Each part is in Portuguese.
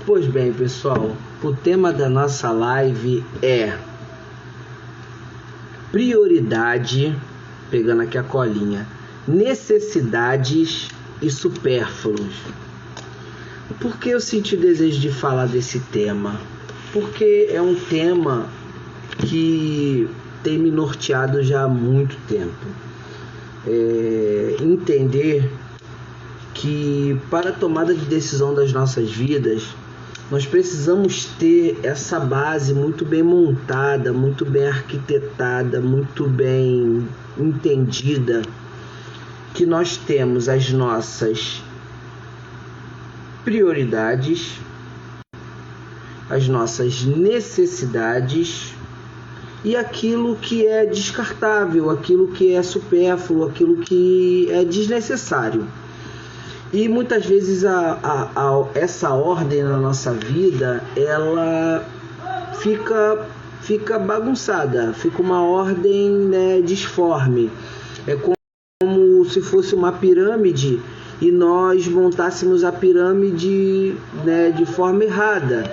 Pois bem, pessoal, o tema da nossa live é prioridade, pegando aqui a colinha, necessidades e supérfluos. Por que eu senti o desejo de falar desse tema? Porque é um tema que tem me norteado já há muito tempo. Entender que para a tomada de decisão das nossas vidas, nós precisamos ter essa base muito bem montada, muito bem arquitetada, muito bem entendida, que nós temos as nossas prioridades, as nossas necessidades e aquilo que é descartável, aquilo que é supérfluo, aquilo que é desnecessário. E muitas vezes essa ordem na nossa vida, ela fica bagunçada, fica uma ordem, disforme. É como se fosse uma pirâmide e nós montássemos a pirâmide, de forma errada.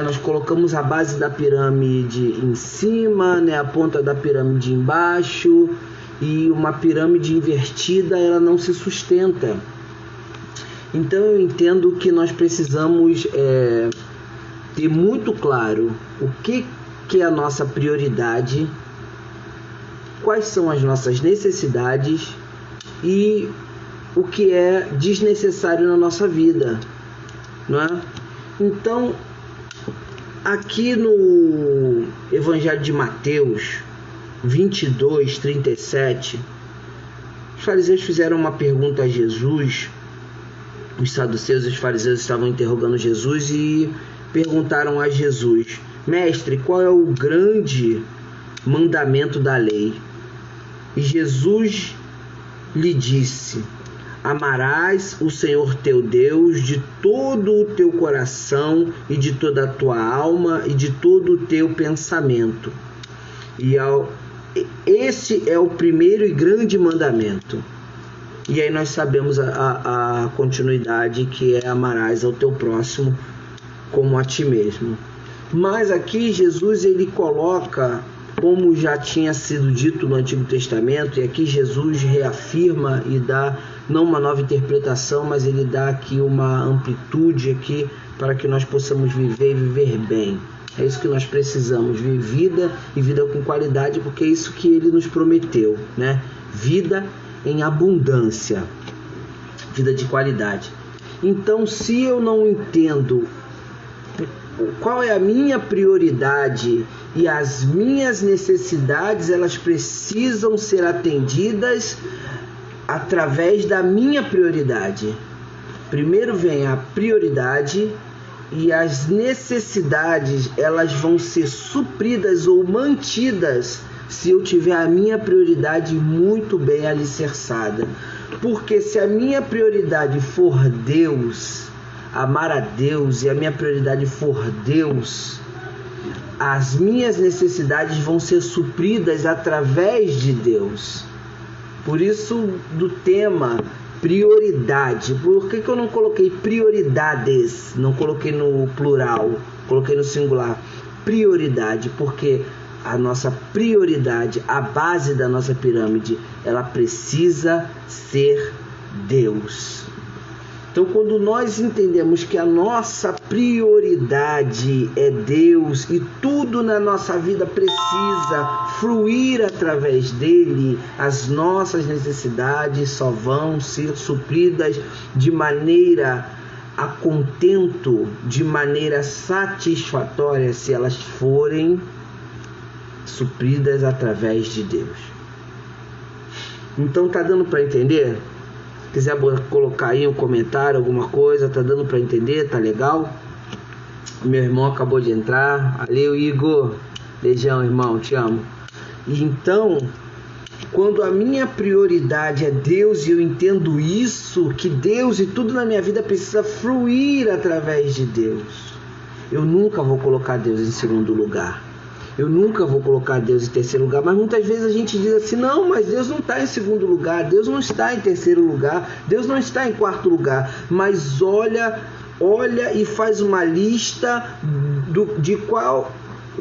Nós colocamos a base da pirâmide em cima, a ponta da pirâmide embaixo, e uma pirâmide invertida ela não se sustenta. Então eu entendo que nós precisamos ter muito claro o que é a nossa prioridade, quais são as nossas necessidades e o que é desnecessário na nossa vida, não é? Então, aqui no Evangelho de Mateus 22:37, os fariseus fizeram uma pergunta a Jesus. Os saduceus e os fariseus estavam interrogando Jesus e perguntaram a Jesus: Mestre, qual é o grande mandamento da lei? E Jesus lhe disse: Amarás o Senhor teu Deus de todo o teu coração e de toda a tua alma e de todo o teu pensamento. Esse é o primeiro e grande mandamento. E aí nós sabemos a continuidade, que é: amarás ao teu próximo como a ti mesmo. Mas aqui Jesus ele coloca, como já tinha sido dito no Antigo Testamento, e aqui Jesus reafirma e dá não uma nova interpretação, mas ele dá aqui uma amplitude aqui para que nós possamos viver e viver bem. É isso que nós precisamos, vida e vida com qualidade, porque é isso que ele nos prometeu, Vida em abundância, vida de qualidade. Então, se eu não entendo qual é a minha prioridade e as minhas necessidades, elas precisam ser atendidas através da minha prioridade. Primeiro vem a prioridade e as necessidades, elas vão ser supridas ou mantidas se eu tiver a minha prioridade muito bem alicerçada. Porque se a minha prioridade for Deus, amar a Deus, e a minha prioridade for Deus, as minhas necessidades vão ser supridas através de Deus. Por isso, do tema prioridade. Por que eu não coloquei prioridades? Não coloquei no plural, coloquei no singular. Prioridade, porque a nossa prioridade, a base da nossa pirâmide, ela precisa ser Deus. Então, quando nós entendemos que a nossa prioridade é Deus e tudo na nossa vida precisa fluir através dele, as nossas necessidades só vão ser supridas de maneira a contento, de maneira satisfatória, se elas forem supridas através de Deus. Então, tá dando para entender? Se quiser colocar aí um comentário, alguma coisa, tá dando para entender? Tá legal? Meu irmão acabou de entrar. Valeu, Igor. Beijão, irmão, te amo. E então, quando a minha prioridade é Deus e eu entendo isso, que Deus e tudo na minha vida precisa fluir através de Deus, eu nunca vou colocar Deus em segundo lugar. Eu nunca vou colocar Deus em terceiro lugar, mas muitas vezes a gente diz assim: não, mas Deus não está em segundo lugar, Deus não está em terceiro lugar, Deus não está em quarto lugar. Mas olha olha e faz uma lista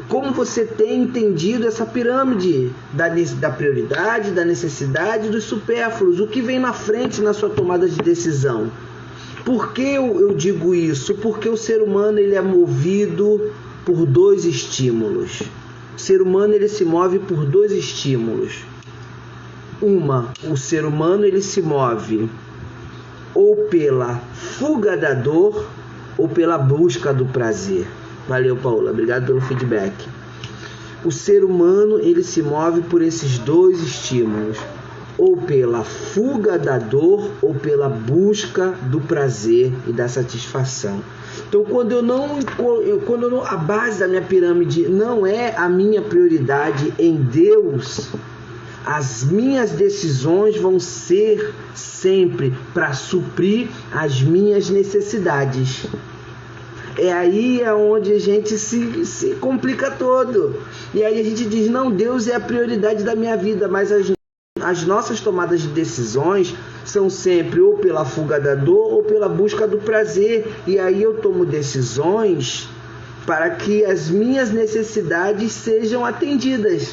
como você tem entendido essa pirâmide da prioridade, da necessidade e dos supérfluos, o que vem na frente na sua tomada de decisão. Por que eu digo isso? Porque o ser humano ele é movido por dois estímulos. O ser humano ele se move por dois estímulos. O ser humano ele se move ou pela fuga da dor ou pela busca do prazer. Valeu, Paula, obrigado pelo feedback. O ser humano ele se move por esses dois estímulos, ou pela fuga da dor ou pela busca do prazer e da satisfação. Então, quando a base da minha pirâmide não é a minha prioridade em Deus, as minhas decisões vão ser sempre para suprir as minhas necessidades. É aí onde a gente se complica todo. E aí a gente diz, não, Deus é a prioridade da minha vida, mas as nossas tomadas de decisões são sempre ou pela fuga da dor ou pela busca do prazer. E aí eu tomo decisões para que as minhas necessidades sejam atendidas.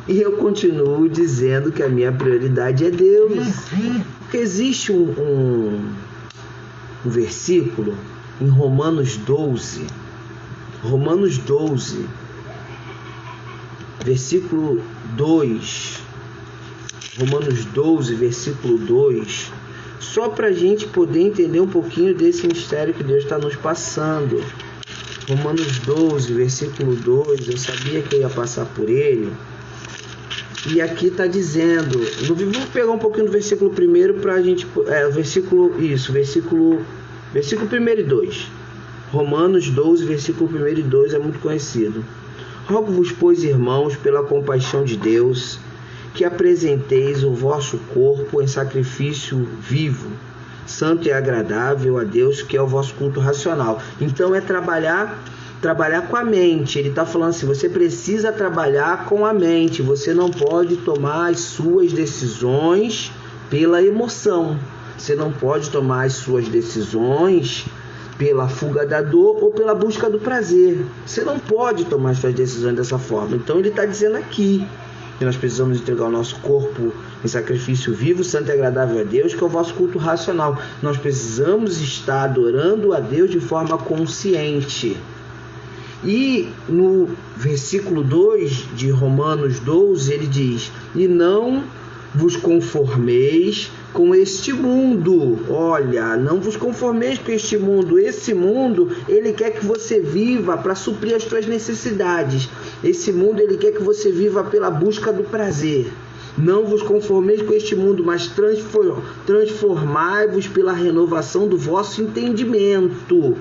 E eu continuo dizendo que a minha prioridade é Deus. Porque existe um versículo em Romanos 12, versículo 2, Romanos 12, versículo 2, só para a gente poder entender um pouquinho desse mistério que Deus está nos passando. Romanos 12, versículo 2, eu sabia que eu ia passar por ele. E aqui está dizendo, vamos pegar um pouquinho do versículo 1 para a gente, versículo 1 e 2. Romanos 12, versículo 1 e 2 é muito conhecido. Rogo-vos, pois, irmãos, pela compaixão de Deus, que apresenteis o vosso corpo em sacrifício vivo, santo e agradável a Deus, que é o vosso culto racional. Então é trabalhar com a mente. Ele está falando assim, você precisa trabalhar com a mente, você não pode tomar as suas decisões pela emoção. Você não pode tomar as suas decisões pela fuga da dor ou pela busca do prazer. Você não pode tomar as suas decisões dessa forma. Então ele está dizendo aqui que nós precisamos entregar o nosso corpo em sacrifício vivo, santo e agradável a Deus, que é o vosso culto racional. Nós precisamos estar adorando a Deus de forma consciente. E no versículo 2 de Romanos 12, ele diz, e não vos conformeis com este mundo. Olha, não vos conformeis com este mundo. Esse mundo, ele quer que você viva para suprir as suas necessidades. Esse mundo, ele quer que você viva pela busca do prazer. Não vos conformeis com este mundo, mas transformai-vos pela renovação do vosso entendimento,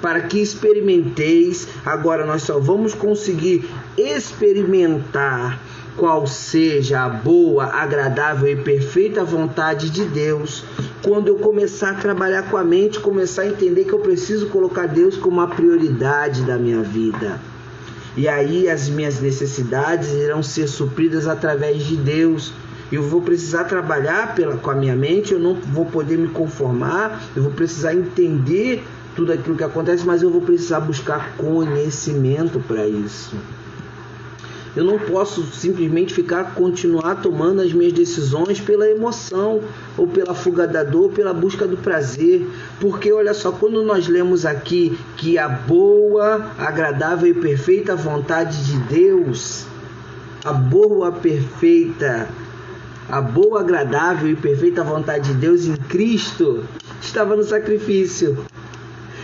para que experimenteis. Agora nós só vamos conseguir experimentar qual seja a boa, agradável e perfeita vontade de Deus, quando eu começar a trabalhar com a mente, começar a entender que eu preciso colocar Deus como a prioridade da minha vida. E aí as minhas necessidades irão ser supridas através de Deus. Eu vou precisar trabalhar com a minha mente, eu não vou poder me conformar, eu vou precisar entender tudo aquilo que acontece, mas eu vou precisar buscar conhecimento para isso. Eu não posso simplesmente continuar tomando as minhas decisões pela emoção, ou pela fuga da dor, ou pela busca do prazer. Porque olha só, quando nós lemos aqui que a boa, agradável e perfeita vontade de Deus, a boa, agradável e perfeita vontade de Deus em Cristo estava no sacrifício.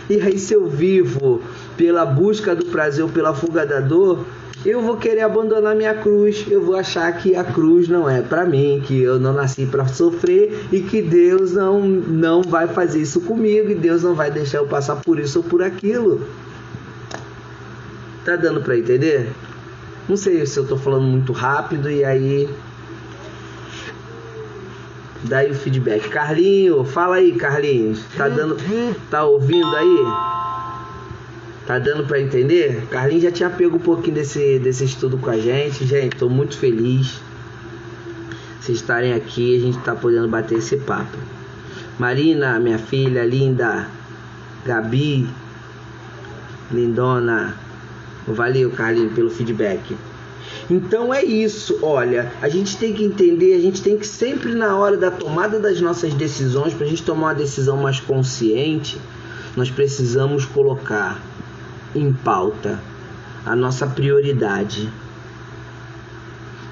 E aí, se eu vivo pela busca do prazer ou pela fuga da dor, eu vou querer abandonar minha cruz. Eu vou achar que a cruz não é para mim, que eu não nasci para sofrer e que Deus não vai fazer isso comigo e Deus não vai deixar eu passar por isso ou por aquilo. Tá dando para entender? Não sei se eu tô falando muito rápido e aí... Daí o feedback. Carlinho, fala aí, Carlinhos. Tá ouvindo aí? Tá dando para entender? Carlinhos já tinha pego um pouquinho desse estudo com a gente. Gente, tô muito feliz vocês estarem aqui. A gente tá podendo bater esse papo. Marina, minha filha linda, Gabi, lindona. Valeu, Carlinhos, pelo feedback. Então é isso, olha, a gente tem que entender, a gente tem que sempre na hora da tomada das nossas decisões, para a gente tomar uma decisão mais consciente, nós precisamos colocar em pauta a nossa prioridade.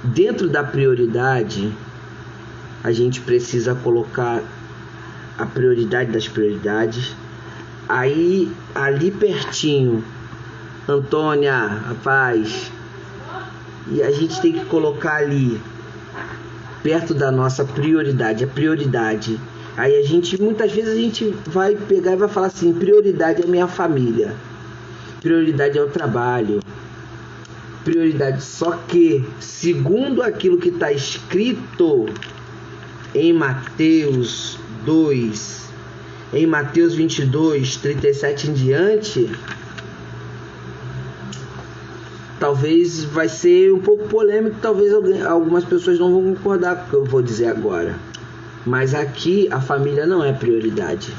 Dentro da prioridade, a gente precisa colocar a prioridade das prioridades. Aí, ali pertinho, Antônia, rapaz, e a gente tem que colocar ali, perto da nossa prioridade, a prioridade. Aí a gente, muitas vezes a gente vai pegar e vai falar assim, prioridade é minha família, prioridade é o trabalho, prioridade. Só que, segundo aquilo que está escrito em Mateus 2, em Mateus 22, 37 em diante, talvez vai ser um pouco polêmico, talvez algumas pessoas não vão concordar com o que eu vou dizer agora. Mas aqui a família não é prioridade.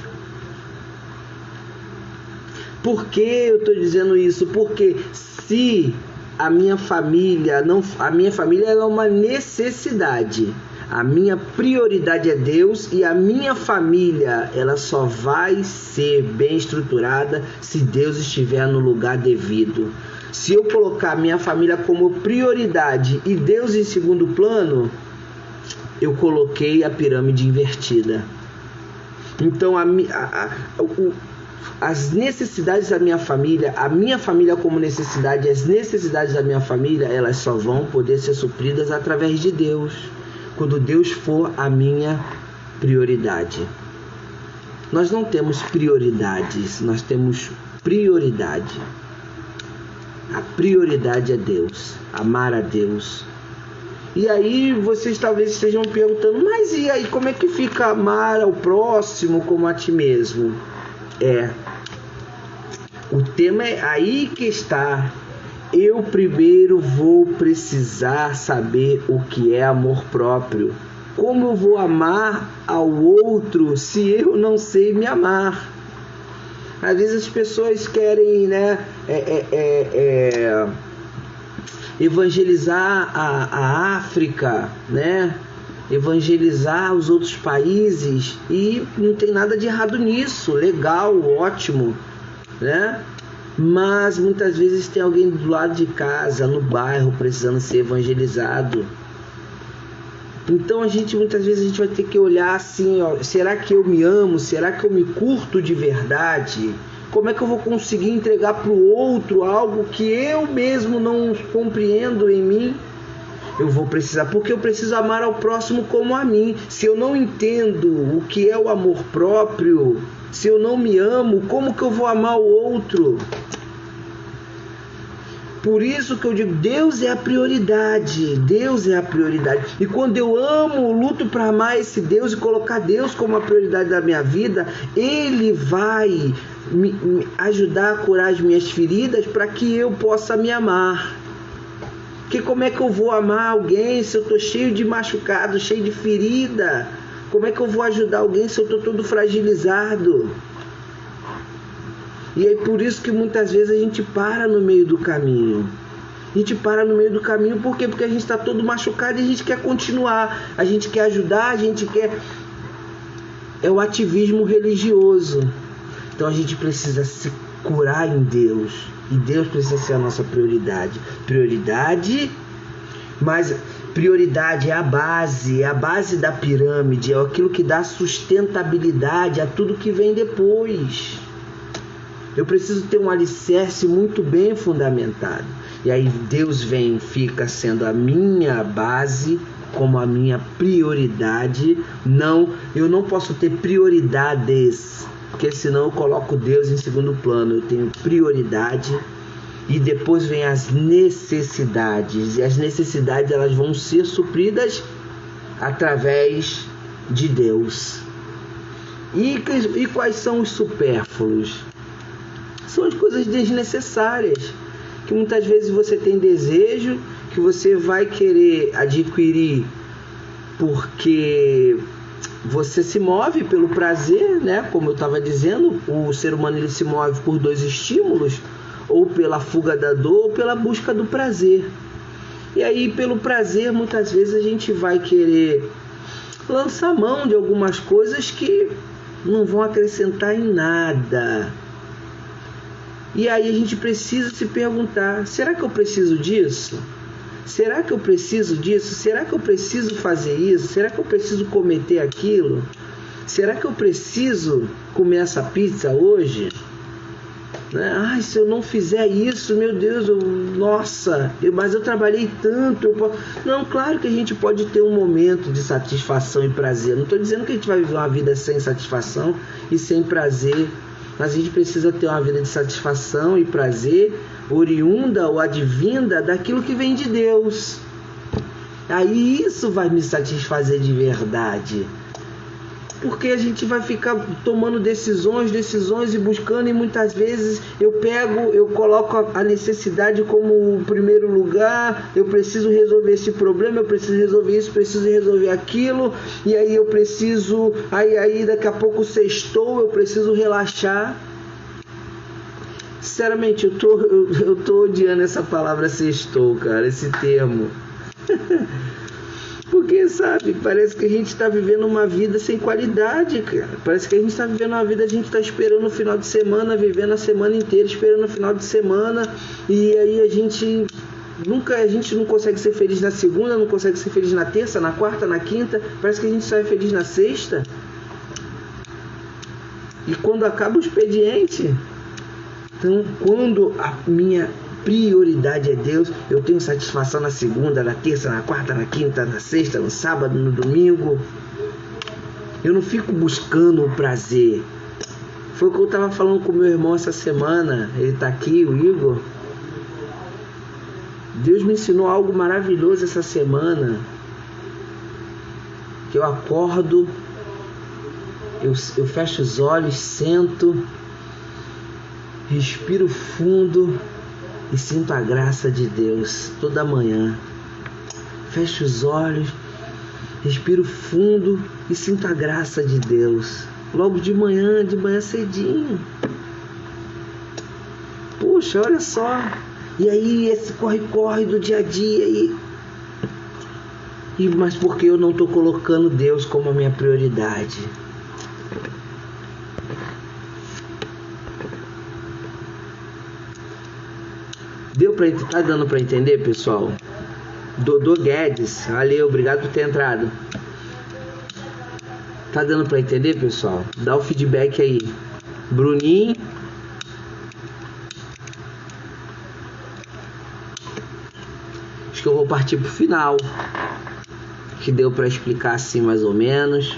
Por que eu estou dizendo isso? Porque se a minha família não, a minha família ela é uma necessidade. A minha prioridade é Deus e a minha família ela só vai ser bem estruturada se Deus estiver no lugar devido. Se eu colocar minha família como prioridade e Deus em segundo plano, eu coloquei a pirâmide invertida. Então as necessidades da minha família, a minha família como necessidade, as necessidades da minha família, elas só vão poder ser supridas através de Deus, quando Deus for a minha prioridade. Nós não temos prioridades, nós temos prioridade. A prioridade é Deus, amar a Deus. E aí vocês talvez estejam perguntando, mas e aí como é que fica amar ao próximo como a ti mesmo? O tema é aí que está. Eu primeiro vou precisar saber o que é amor próprio. Como eu vou amar ao outro se eu não sei me amar? Às vezes as pessoas querem, evangelizar a África, evangelizar os outros países, e não tem nada de errado nisso, legal, ótimo, mas muitas vezes tem alguém do lado de casa, no bairro, precisando ser evangelizado. Então muitas vezes a gente vai ter que olhar assim, será que eu me amo? Será que eu me curto de verdade? Como é que eu vou conseguir entregar para o outro algo que eu mesmo não compreendo em mim? Eu vou precisar, porque eu preciso amar ao próximo como a mim. Se eu não entendo o que é o amor próprio, se eu não me amo, como que eu vou amar o outro? Por isso que eu digo, Deus é a prioridade, Deus é a prioridade. E quando eu amo, luto para amar esse Deus e colocar Deus como a prioridade da minha vida, Ele vai me ajudar a curar as minhas feridas para que eu possa me amar. Porque como é que eu vou amar alguém se eu estou cheio de machucado, cheio de ferida? Como é que eu vou ajudar alguém se eu estou todo fragilizado? E é por isso que muitas vezes a gente para no meio do caminho. A gente para no meio do caminho por quê? Porque a gente está todo machucado e a gente quer continuar. A gente quer ajudar, a gente quer... É o ativismo religioso. Então a gente precisa se curar em Deus. E Deus precisa ser a nossa prioridade. Mas prioridade é a base da pirâmide. É aquilo que dá sustentabilidade a tudo que vem depois. Eu preciso ter um alicerce muito bem fundamentado. E aí Deus fica sendo a minha base, como a minha prioridade. Eu não posso ter prioridades, porque senão eu coloco Deus em segundo plano. Eu tenho prioridade e depois vem as necessidades. E as necessidades elas vão ser supridas através de Deus. E quais são os supérfluos? São as coisas desnecessárias, que muitas vezes você tem desejo, que você vai querer adquirir porque você se move pelo prazer, né? Como eu estava dizendo, o ser humano ele se move por dois estímulos, ou pela fuga da dor, ou pela busca do prazer. E aí, pelo prazer, muitas vezes a gente vai querer lançar mão de algumas coisas que não vão acrescentar em nada. E aí a gente precisa se perguntar, será que eu preciso disso? Será que eu preciso disso? Será que eu preciso fazer isso? Será que eu preciso cometer aquilo? Será que eu preciso comer essa pizza hoje? Ai, se eu não fizer isso, meu Deus, mas eu trabalhei tanto. Não, claro que a gente pode ter um momento de satisfação e prazer. Não estou dizendo que a gente vai viver uma vida sem satisfação e sem prazer. Mas a gente precisa ter uma vida de satisfação e prazer oriunda ou advinda daquilo que vem de Deus. Aí isso vai me satisfazer de verdade. Porque a gente vai ficar tomando decisões e buscando, e muitas vezes eu coloco a necessidade como o primeiro lugar. Eu preciso resolver esse problema, eu preciso resolver isso, preciso resolver aquilo, e aí eu preciso, aí daqui a pouco sextou, eu preciso relaxar. Sinceramente, eu tô odiando essa palavra sextou, cara, esse termo. Porque, sabe, parece que a gente está vivendo uma vida sem qualidade, cara. Parece que a gente está vivendo uma vida, a gente está esperando o final de semana, vivendo a semana inteira, esperando o final de semana. E aí a gente não consegue ser feliz na segunda, não consegue ser feliz na terça, na quarta, na quinta. Parece que a gente só é feliz na sexta. E quando acaba o expediente... Então, quando a minha prioridade é Deus, eu tenho satisfação na segunda, na terça, na quarta, na quinta, na sexta, no sábado, no domingo. Eu não fico buscando o prazer. Foi o que eu estava falando com meu irmão essa semana. Ele está aqui, o Igor. Deus me ensinou algo maravilhoso essa semana. Que eu acordo, eu fecho os olhos, sento, respiro fundo e sinto a graça de Deus toda manhã. Fecho os olhos, respiro fundo e sinto a graça de Deus. Logo de manhã cedinho. Puxa, olha só. E aí esse corre-corre do dia a dia. Mas porque eu não estou colocando Deus como a minha prioridade? Tá dando para entender, pessoal? Dodô Guedes, valeu, obrigado por ter entrado. Tá dando para entender, pessoal? Dá o feedback aí. Bruninho. Acho que eu vou partir pro final. Que deu para explicar assim mais ou menos.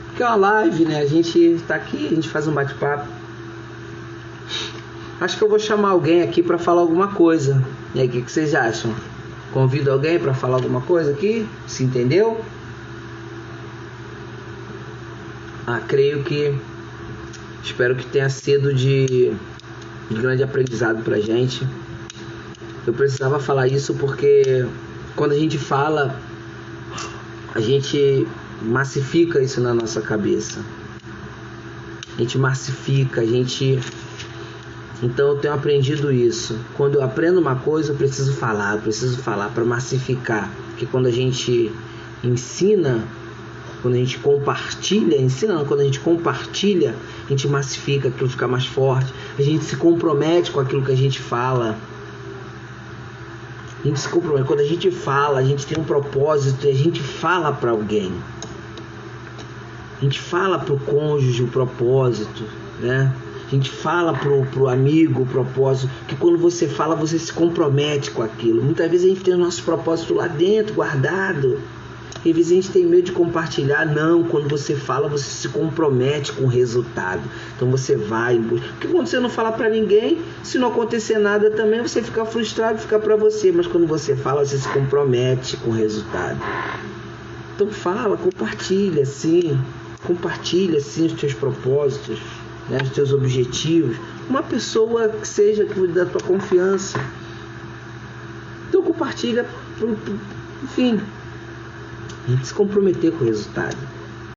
Porque é uma live, né? A gente tá aqui, a gente faz um bate-papo. Acho que eu vou chamar alguém aqui para falar alguma coisa. E aí, o que vocês acham? Convido alguém para falar alguma coisa aqui? Se entendeu? Creio que... Espero que tenha sido de grande aprendizado pra gente. Eu precisava falar isso porque quando a gente fala, a gente massifica isso na nossa cabeça. A gente massifica, Então eu tenho aprendido isso. Quando eu aprendo uma coisa, eu preciso falar para massificar. Porque quando a gente ensina, quando a gente compartilha, quando a gente compartilha, a gente massifica, aquilo fica mais forte. A gente se compromete com aquilo que a gente fala. A gente se compromete. Quando a gente fala, a gente tem um propósito e a gente fala para alguém. A gente fala para o cônjuge o propósito, né? A gente fala pro amigo o propósito, que quando você fala, você se compromete com aquilo. Muitas vezes a gente tem o nosso propósito lá dentro, guardado. E às vezes a gente tem medo de compartilhar. Não, quando você fala, você se compromete com o resultado. Então você vai. Porque quando você não falar para ninguém, se não acontecer nada também, você fica frustrado, fica para você. Mas quando você fala, você se compromete com o resultado. Então fala, compartilha sim. Compartilha sim os teus propósitos, né, os teus objetivos. Uma pessoa que seja da tua confiança. Então compartilha, enfim. A gente se comprometer com o resultado.